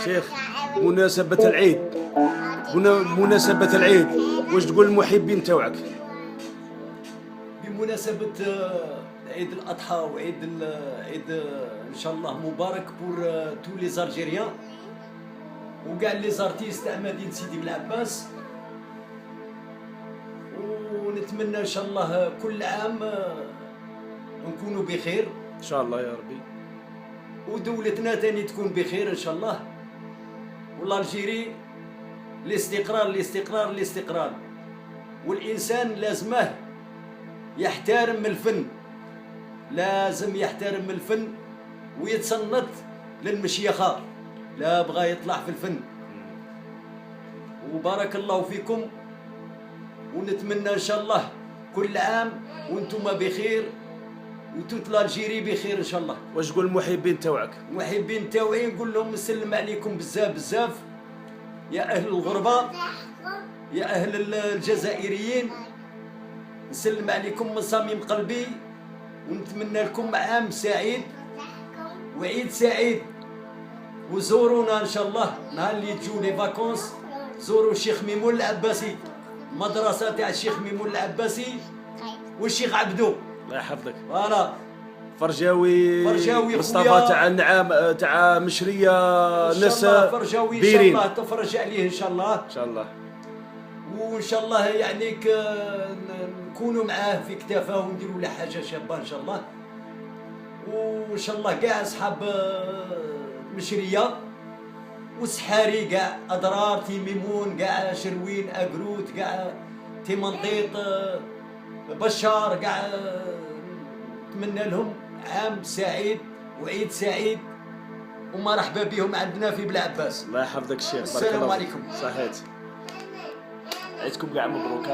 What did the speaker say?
شيخ، بمناسبة العيد، بمناسبة العيد واش تقول للمحبين تاوعك؟ بمناسبة عيد الأضحى وعيد عيد إن شاء الله مبارك بور تو لي زالجيريان وكاع لي زارتيست تاع مدينة سيدي بلعباس، ونتمنى إن شاء الله كل عام نكونوا بخير ان شاء الله يا ربي، ودولتنا تاني تكون بخير إن شاء الله، والألجيري الاستقرار الاستقرار الاستقرار، والإنسان لازمه يحترم الفن، لازم يحترم الفن ويتصنت للمشيخة لا بغى يطلع في الفن. وبارك الله فيكم، ونتمنى ان شاء الله كل عام وانتم بخير وتوت الجيري بخير ان شاء الله. واش تقول للمحبين تاوعك؟ المحبين تاوعي نقول لهم نسلم عليكم بزاف بزاف يا اهل الغربه، يا اهل الجزائريين، نسلم عليكم من صميم قلبي، ونتمنى لكم عام سعيد وعيد سعيد، وزورونا ان شاء الله نهار اللي تجوا لي فاكونس، زوروا الشيخ ميمون العباسي، مدرسه تاع الشيخ ميمون العباسي والشيخ عبدو الله يحفظك. فوالا فرجاوي مصطفى تاع النعام تاع مشريه ناس فرجاوي ان بيرين، شاء الله تفرج عليه ان شاء الله ان شاء الله، وان شاء الله يعني نكونوا معاه في كتافه ونديروا له حاجه شابه ان شاء الله، وان شاء الله كاع اصحاب مشريه وسحاري كاع اضرار تي ميمون كاع شروين اقروت كاع تي منطيط بشار كاع، نتمنى لهم عام سعيد وعيد سعيد ومرحبا بهم عندنا في بلعباس. الله يحفظك الشيخ. السلام عليكم. صحيت، عيدكم كاع مبروك.